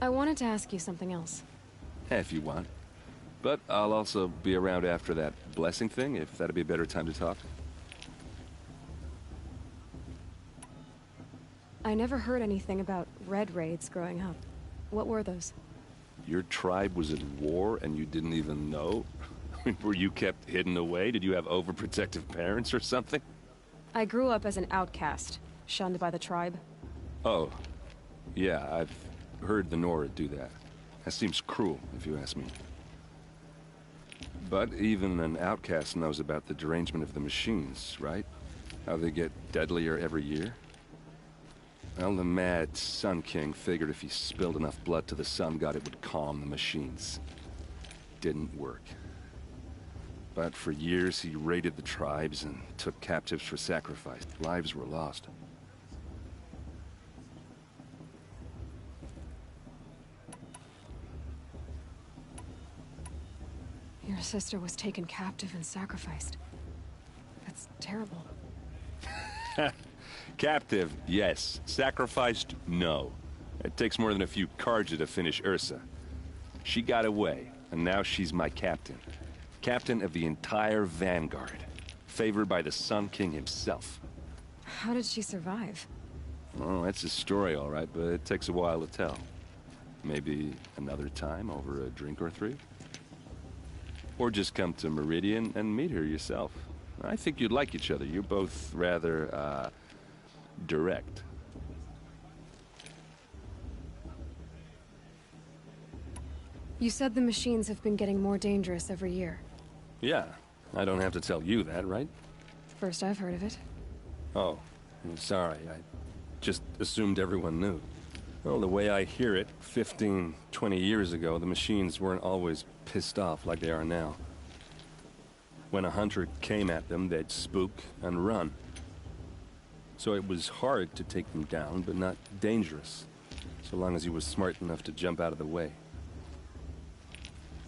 I wanted to ask you something else. If you want. But I'll also be around after that blessing thing, if that'd be a better time to talk. I never heard anything about red raids growing up. What were those? Your tribe was at war and you didn't even know? Were you kept hidden away? Did you have overprotective parents or something? I grew up as an outcast, shunned by the tribe. Oh, yeah, I've heard the Nora do that. That seems cruel, if you ask me. But even an outcast knows about the derangement of the machines, right? How they get deadlier every year? Well, the mad Sun King figured if he spilled enough blood to the Sun God, it would calm the machines. Didn't work. But for years, he raided the tribes and took captives for sacrifice. Lives were lost. Your sister was taken captive and sacrificed. That's terrible. Captive, yes. Sacrificed, no. It takes more than a few Karja to finish Ursa. She got away, and now she's my captain. Captain of the entire Vanguard. Favored by the Sun King himself. How did she survive? Oh, that's a story, all right, but it takes a while to tell. Maybe another time over a drink or three? Or just come to Meridian and meet her yourself. I think you'd like each other. You're both rather, direct. You said the machines have been getting more dangerous every year. Yeah, I don't have to tell you that, right? First I've heard of it. Oh, I'm sorry. I just assumed everyone knew. Well, the way I hear it, 15, 20 years ago, the machines weren't always pissed off like they are now. When a hunter came at them, they'd spook and run. So it was hard to take them down, but not dangerous, so long as he was smart enough to jump out of the way.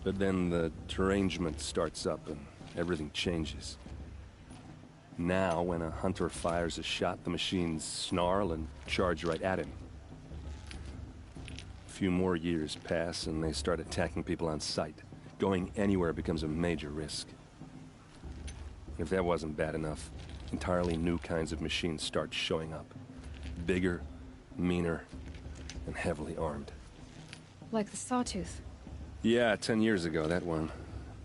But then the derangement starts up and everything changes. Now, when a hunter fires a shot, the machines snarl and charge right at him. A few more years pass and they start attacking people on sight. Going anywhere becomes a major risk. If that wasn't bad enough, entirely new kinds of machines start showing up. Bigger, meaner, and heavily armed. Like the Sawtooth. Yeah, 10 years ago, that one.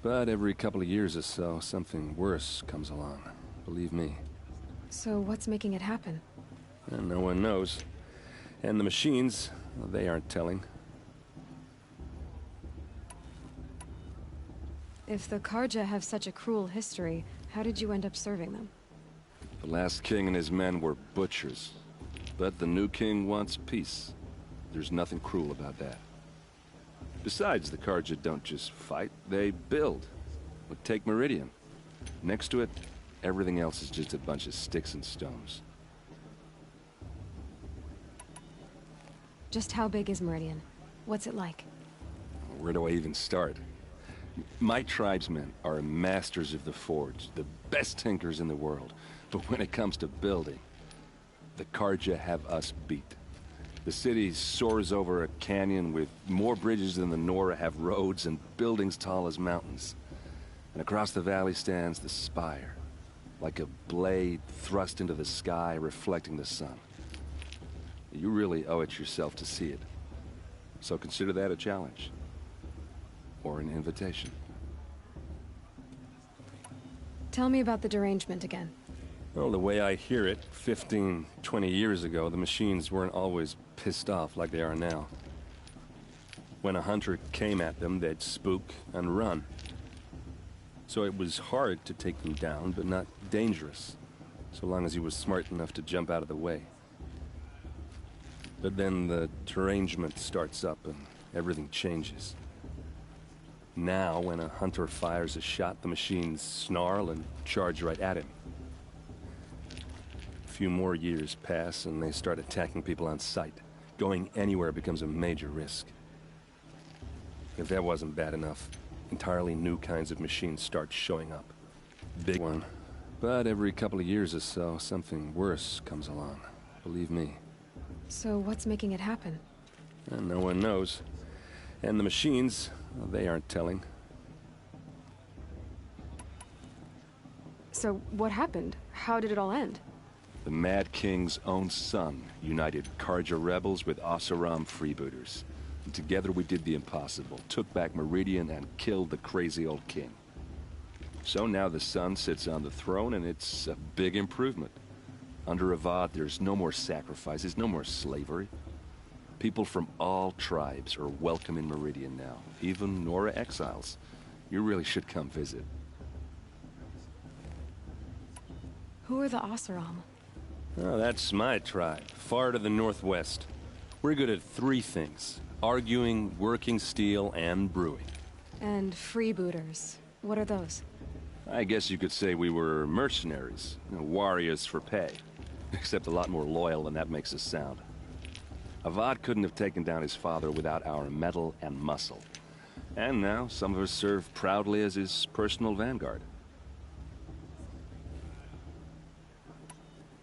But every couple of years or so, something worse comes along. Believe me. So what's making it happen? And no one knows. And the machines, well, they aren't telling. If the Karja have such a cruel history, how did you end up serving them? The last king and his men were butchers. But the new king wants peace. There's nothing cruel about that. Besides, the Karja don't just fight, they build. But take Meridian. Next to it, everything else is just a bunch of sticks and stones. Just how big is Meridian? What's it like? Where do I even start? My tribesmen are masters of the forge, the best tinkers in the world. But when it comes to building, the Karja have us beat. The city soars over a canyon with more bridges than the Nora have roads and buildings tall as mountains. And across the valley stands the spire, like a blade thrust into the sky reflecting the sun. You really owe it yourself to see it. So consider that a challenge. Or an invitation. Tell me about the derangement again. Well, the way I hear it, 15, 20 years ago, the machines weren't always pissed off like they are now. When a hunter came at them, they'd spook and run. So it was hard to take them down, but not dangerous, so long as he was smart enough to jump out of the way. But then the derangement starts up and everything changes. Now, when a hunter fires a shot, the machines snarl and charge right at him. A few more years pass and they start attacking people on sight. Going anywhere becomes a major risk. If that wasn't bad enough, entirely new kinds of machines start showing up. Big one. But every couple of years or so, something worse comes along. Believe me. So what's making it happen? And no one knows. And the machines, well, they aren't telling. So, what happened? How did it all end? The Mad King's own son united Karja rebels with Oseram freebooters. And together we did the impossible, took back Meridian and killed the crazy old king. So now the son sits on the throne and it's a big improvement. Under Avad, there's no more sacrifices, no more slavery. People from all tribes are welcome in Meridian now, even Nora exiles. You really should come visit. Who are the Oseram? Oh, that's my tribe, far to the northwest. We're good at three things: arguing, working steel, and brewing. And freebooters. What are those? I guess you could say we were mercenaries, warriors for pay. Except a lot more loyal than that makes us sound. Avad couldn't have taken down his father without our metal and muscle. And now, some of us serve proudly as his personal vanguard.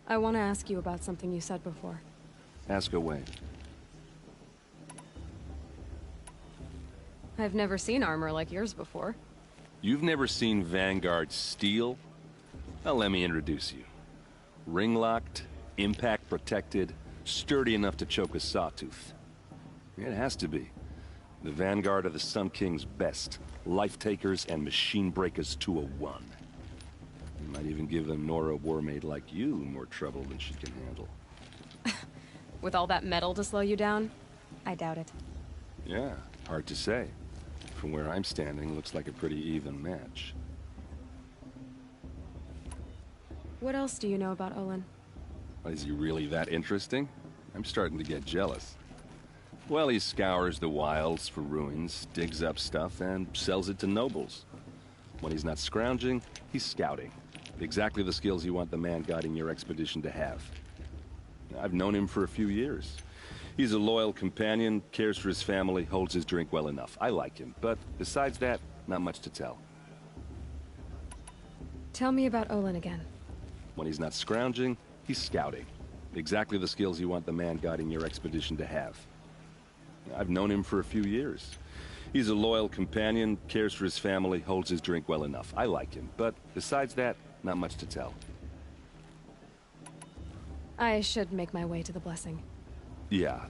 I want to ask you about something you said before. Ask away. I've never seen armor like yours before. You've never seen Vanguard steel? Well, let me introduce you. Ring-locked, impact-protected, sturdy enough to choke a sawtooth. It has to be. The Vanguard of the Sun King's best. Life-takers and machine-breakers to a one. You might even give a Nora warmaid like you more trouble than she can handle. With all that metal to slow you down? I doubt it. Yeah, hard to say. From where I'm standing, looks like a pretty even match. What else do you know about Olin? Is he really that interesting? I'm starting to get jealous. Well, he scours the wilds for ruins, digs up stuff, and sells it to nobles. When he's not scrounging, he's scouting. Exactly the skills you want the man guiding your expedition to have. I've known him for a few years. He's a loyal companion, cares for his family, holds his drink well enough. I like him, but besides that, not much to tell. Tell me about Olin again. When he's not scrounging, he's scouting. Exactly the skills you want the man guiding your expedition to have. I've known him for a few years. He's a loyal companion, cares for his family, holds his drink well enough. I like him, but besides that, not much to tell. I should make my way to the blessing. Yeah.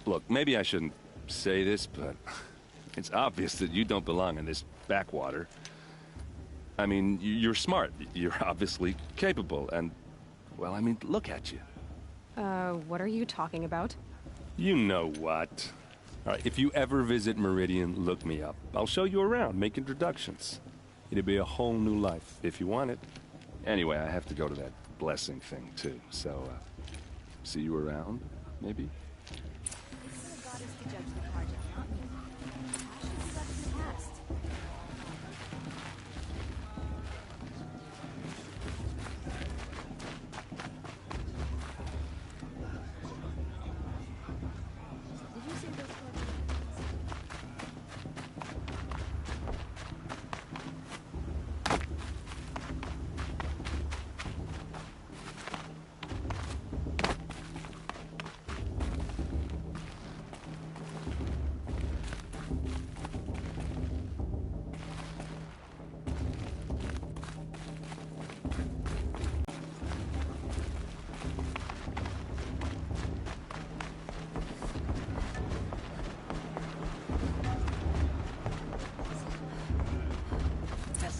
Look, maybe I shouldn't say this, but it's obvious that you don't belong in this backwater. I mean, you're smart. You're obviously capable, and, well, I mean, look at you. What are you talking about? You know what. All right, if you ever visit Meridian, look me up. I'll show you around, make introductions. It'll be a whole new life, if you want it. Anyway, I have to go to that blessing thing, too, so, see you around, maybe?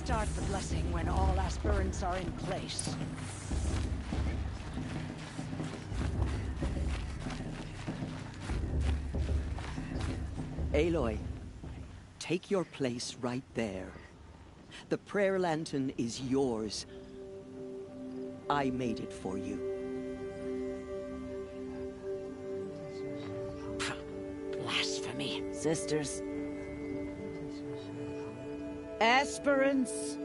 Start the blessing when all aspirants are in place. Aloy, take your place right there. The prayer lantern is yours. I made it for you. Blasphemy, sisters. Aspirants,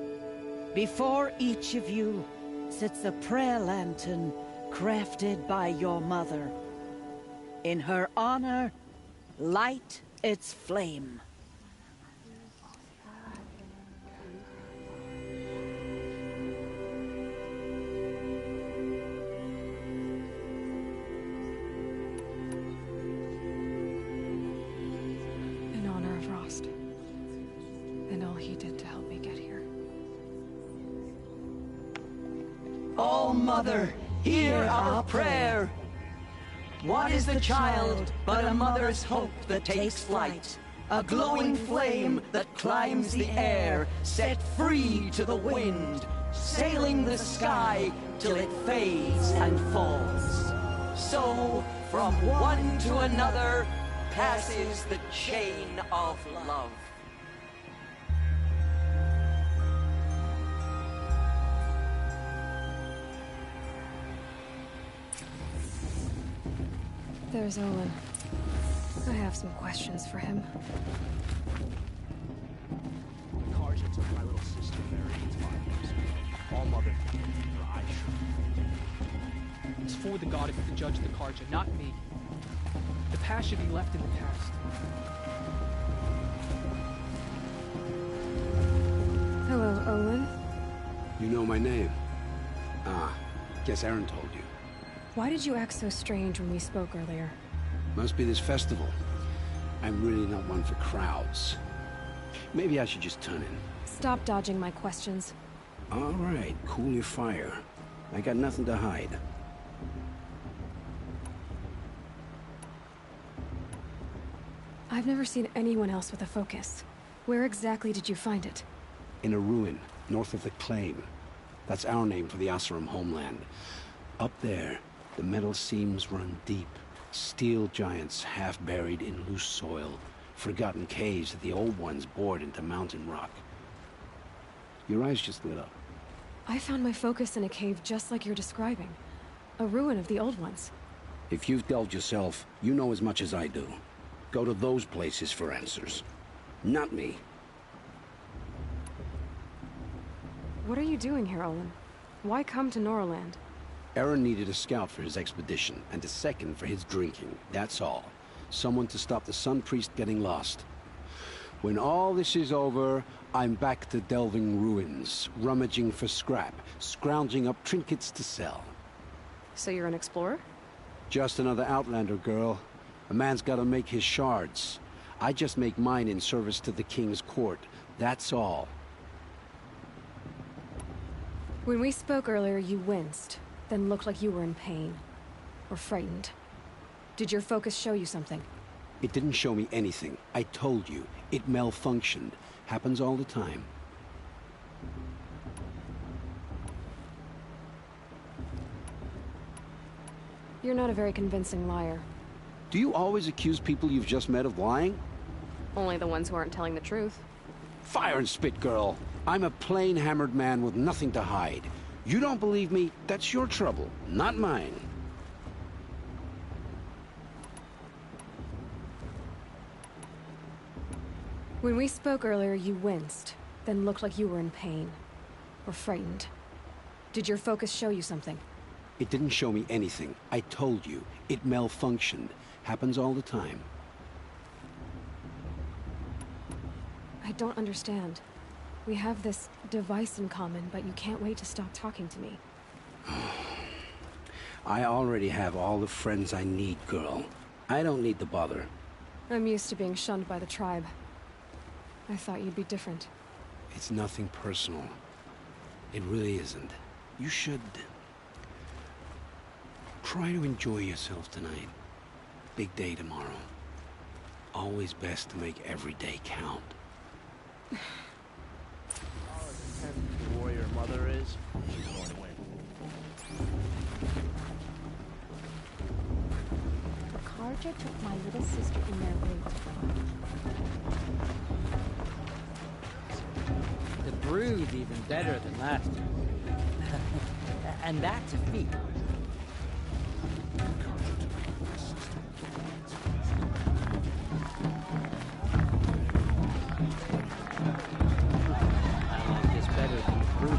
before each of you sits a prayer lantern crafted by your mother. In her honor, light its flame. he did to help me get here. Oh, Mother, hear our prayer. What is the child but a mother's hope that takes flight? A glowing flame that climbs the air, set free to the wind, sailing the sky till it fades and falls. So, from one to another, passes the chain of love. There's Olin. I have some questions for him. Karja took my little sister Marianne's 5 years ago. All Mother can do, her eyes shut. It's for the goddess to judge the Karja, not me. The past should be left in the past. Hello, Olin. You know my name? Ah, guess Aaron told you. Why did you act so strange when we spoke earlier? Must be this festival. I'm really not one for crowds. Maybe I should just turn in. Stop dodging my questions. All right, cool your fire. I got nothing to hide. I've never seen anyone else with a focus. Where exactly did you find it? In a ruin, north of the Claim. That's our name for the Asuram homeland. Up there, the metal seams run deep. Steel giants half buried in loose soil. Forgotten caves that the old ones bored into mountain rock. Your eyes just lit up. I found my focus in a cave just like you're describing. A ruin of the old ones. If you've delved yourself, you know as much as I do. Go to those places for answers. Not me. What are you doing here, Olin? Why come to Norland? Aaron needed a scout for his expedition, and a second for his drinking. That's all. Someone to stop the Sun Priest getting lost. When all this is over, I'm back to delving ruins, rummaging for scrap, scrounging up trinkets to sell. So you're an explorer? Just another Outlander, girl. A man's gotta make his shards. I just make mine in service to the King's court. That's all. When we spoke earlier, you winced, then looked like you were in pain. Or frightened. Did your focus show you something? It didn't show me anything. I told you. It malfunctioned. Happens all the time. You're not a very convincing liar. Do you always accuse people you've just met of lying? Only the ones who aren't telling the truth. Fire and spit, girl. I'm a plain hammered man with nothing to hide. You don't believe me, that's your trouble, not mine. When we spoke earlier, you winced, then looked like you were in pain. Or frightened. Did your focus show you something? It didn't show me anything. I told you. It malfunctioned. Happens all the time. I don't understand. We have this device in common, but you can't wait to stop talking to me. I already have all the friends I need, girl. I don't need the bother. I'm used to being shunned by the tribe. I thought you'd be different. It's nothing personal. It really isn't. You should... try to enjoy yourself tonight. Big day tomorrow. Always best to make every day count. The warrior Mother is, she's going to win. The Karja took my little sister in their raid. The brew's even better than last year. And that's a feat. I like this better than the brew.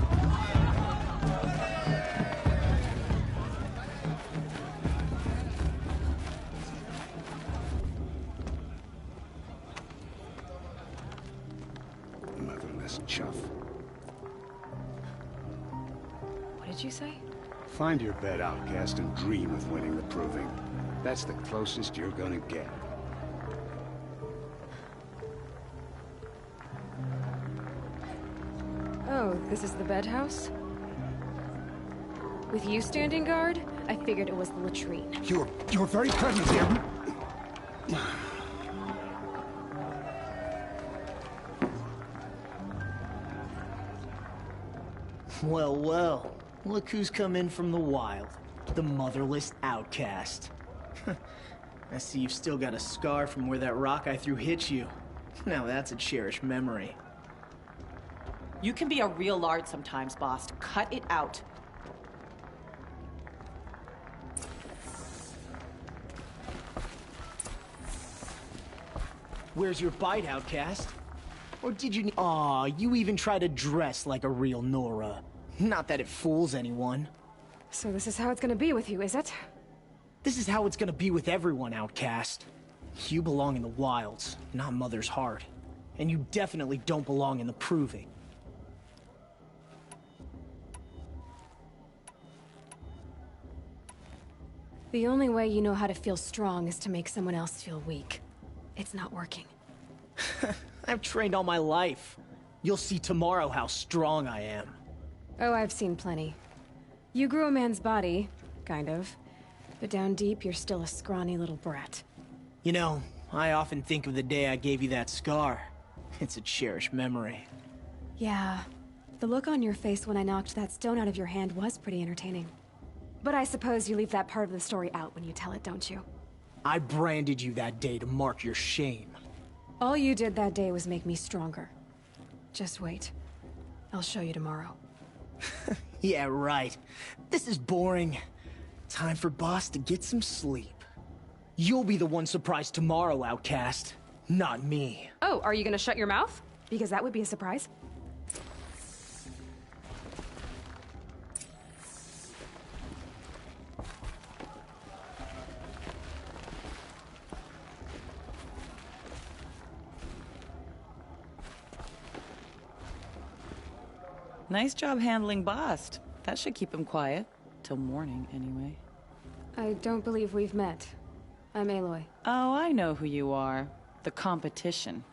Motherless chuff. What did you say? Find your bed, outcast, and dream of winning the proving. That's the closest you're gonna get. This is the bed house? With you standing guard, I figured it was the latrine. You're very clever, dear. Well, well. Look who's come in from the wild. The motherless outcast. I see you've still got a scar from where that rock I threw hit you. Now that's a cherished memory. You can be a real lard sometimes, boss. Cut it out. Where's your bite, outcast? Or did you... Aw, you even try to dress like a real Nora. Not that it fools anyone. So this is how it's gonna be with you, is it? This is how it's gonna be with everyone, outcast. You belong in the wilds, not Mother's heart. And you definitely don't belong in the proving. The only way you know how to feel strong is to make someone else feel weak. It's not working. I've trained all my life. You'll see tomorrow how strong I am. Oh, I've seen plenty. You grew a man's body, kind of. But down deep, you're still a scrawny little brat. You know, I often think of the day I gave you that scar. It's a cherished memory. Yeah. The look on your face when I knocked that stone out of your hand was pretty entertaining. But I suppose you leave that part of the story out when you tell it, don't you? I branded you that day to mark your shame. All you did that day was make me stronger. Just wait. I'll show you tomorrow. Yeah, right. This is boring. Time for Boss to get some sleep. You'll be the one surprised tomorrow, outcast. Not me. Oh, are you gonna shut your mouth? Because that would be a surprise. Nice job handling Bast. That should keep him quiet. Till morning, anyway. I don't believe we've met. I'm Aloy. Oh, I know who you are. The competition.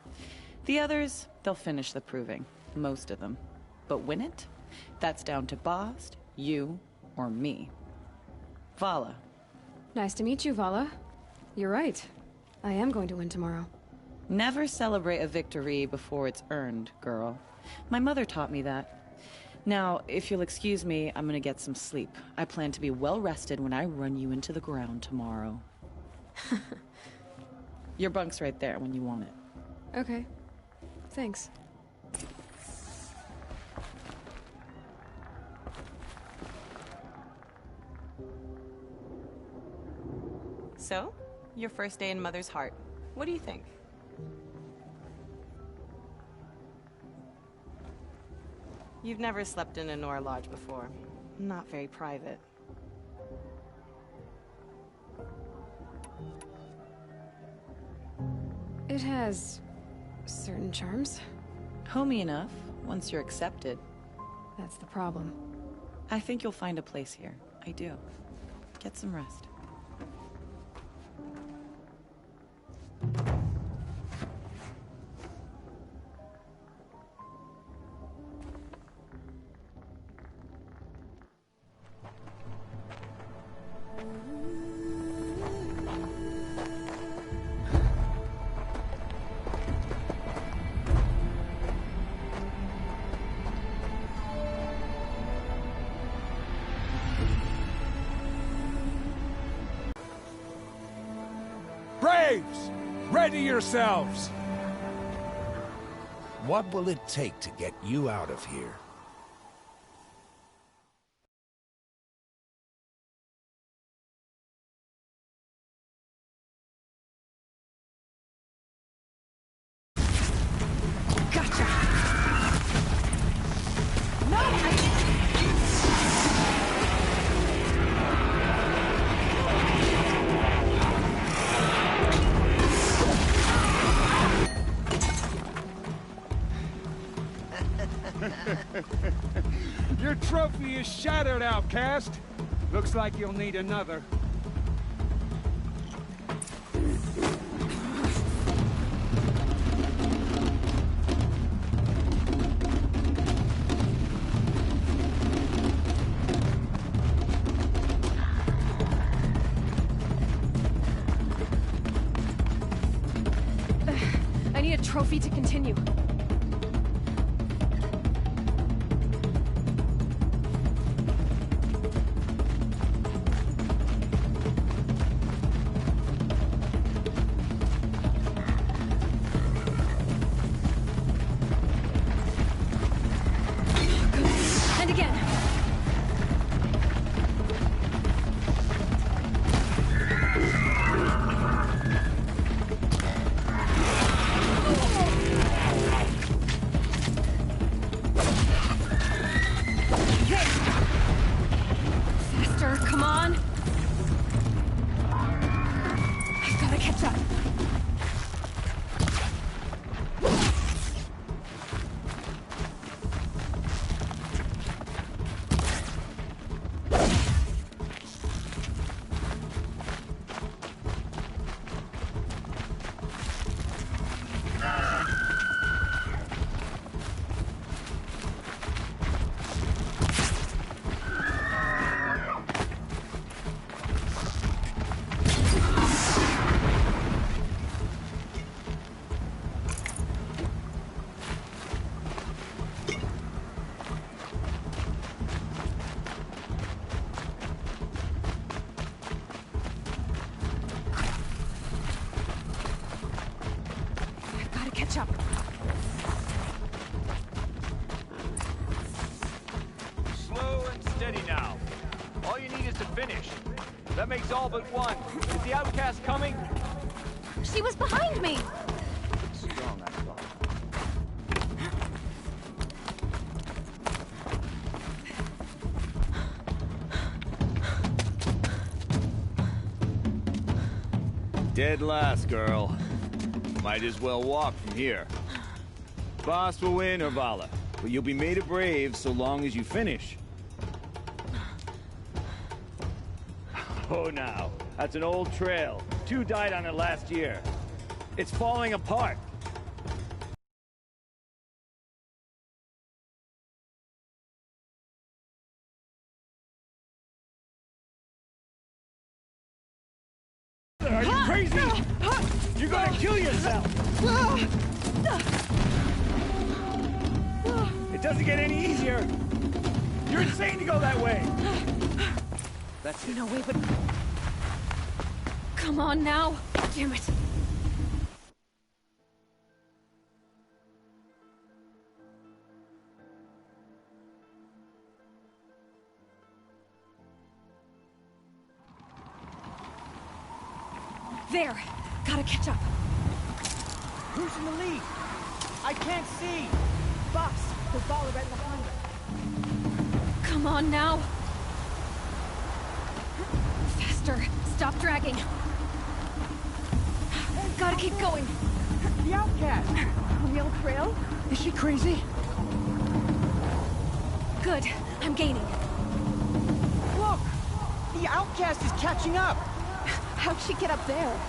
The others, they'll finish the proving. Most of them. But win it? That's down to Bast, you, or me. Vala. Nice to meet you, Vala. You're right. I am going to win tomorrow. Never celebrate a victory before it's earned, girl. My mother taught me that. Now, if you'll excuse me, I'm gonna get some sleep. I plan to be well rested when I run you into the ground tomorrow. Your bunk's right there when you want it. Okay. Thanks. So, your first day in Mother's heart. What do you think? You've never slept in a Nora lodge before. Not very private. It has certain charms. Homey enough, once you're accepted. That's the problem. I think you'll find a place here. I do. Get some rest. Braves! Ready yourselves! What will it take to get you out of here? Gotcha! No! Your trophy is shattered, outcast. Looks like you'll need another. a trophy to continue. And again. Faster, come on. I've gotta catch up. Catch up. Slow and steady now. All you need is to finish. That makes all but one. Is the outcast coming? She was behind me! Strong, I thought. Dead last, girl. Might as well walk from here. Boss will win, or Vala, but you'll be made a brave so long as you finish. Oh, now. That's an old trail. 2 died on it last year. It's falling apart. Are you crazy? You're gonna kill yourself! It doesn't get any easier! You're insane to go that way! That's it. No way, but... Come on now! Damn it! There! Gotta catch up. Who's in the lead? I can't see! Boss, there's Vala right behind her. Come on now! Faster! Stop dragging! Gotta keep going! The outcast! On the old trail? Is she crazy? Good. I'm gaining. Look! The outcast is catching up! How'd she get up there?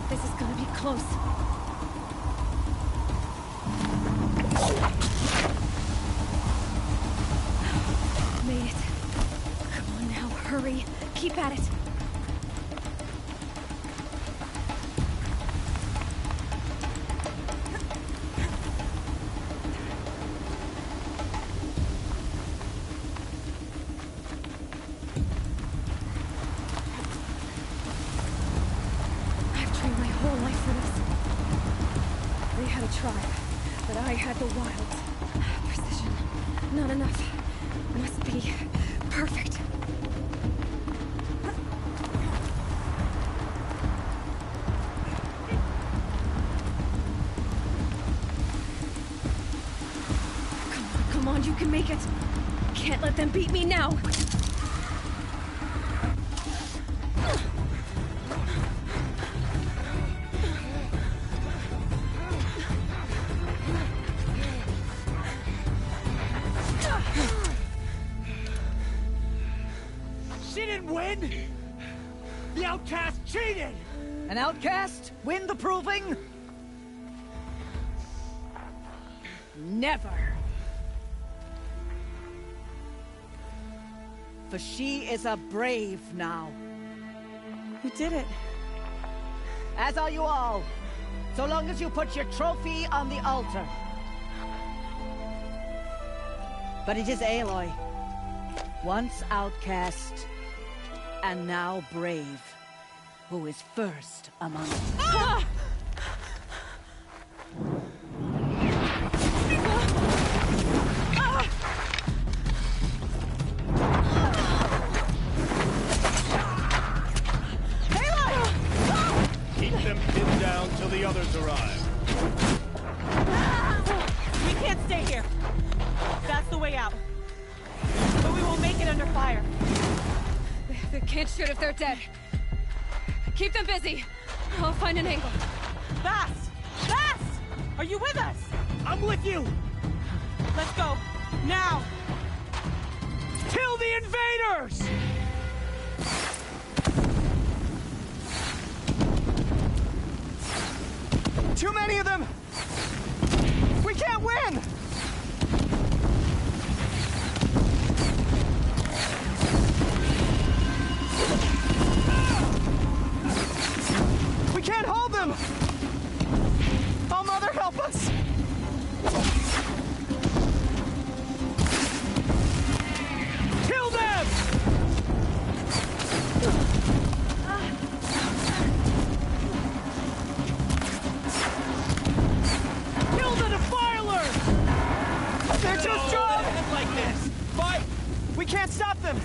This is gonna be close. Made it. Come on now, hurry. Keep at it. Tribe, but I had the wilds. Precision. Not enough. Must be perfect. Come on, you can make it. Can't let them beat me now. The outcast cheated! An outcast? Win the proving? Never! For she is a brave now. You did it. As are you all. So long as you put your trophy on the altar. But it is Aloy. Once outcast, and now brave, who is first among us. Ah! Keep them pinned down till the others arrive. We can't stay here. That's the way out. But we won't make it under fire. They can't shoot if they're dead. Keep them busy. I'll find an angle. Fast! Fast! Are you with us? I'm with you! Let's go. Now! Kill the invaders! Too many of them! We can't win! We can't hold them! Oh, Mother, help us! Kill them! Kill the defilers! They're too strong! Like this! Fight! We can't stop them!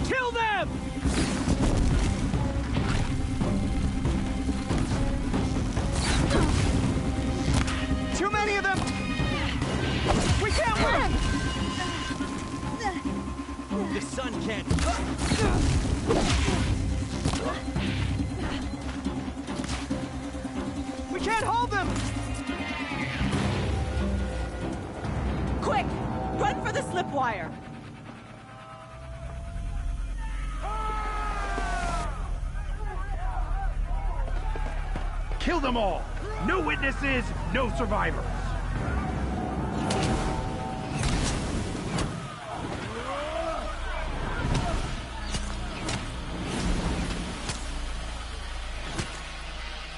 Kill them! Too many of them! We can't win! The sun can't. We can't hold them! Quick! Run for the slip wire! Kill them all! No witnesses, no survivors!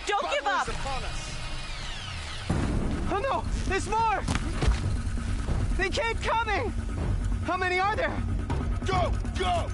Don't give up! Oh no! There's more! They keep coming! How many are there? Go! Go!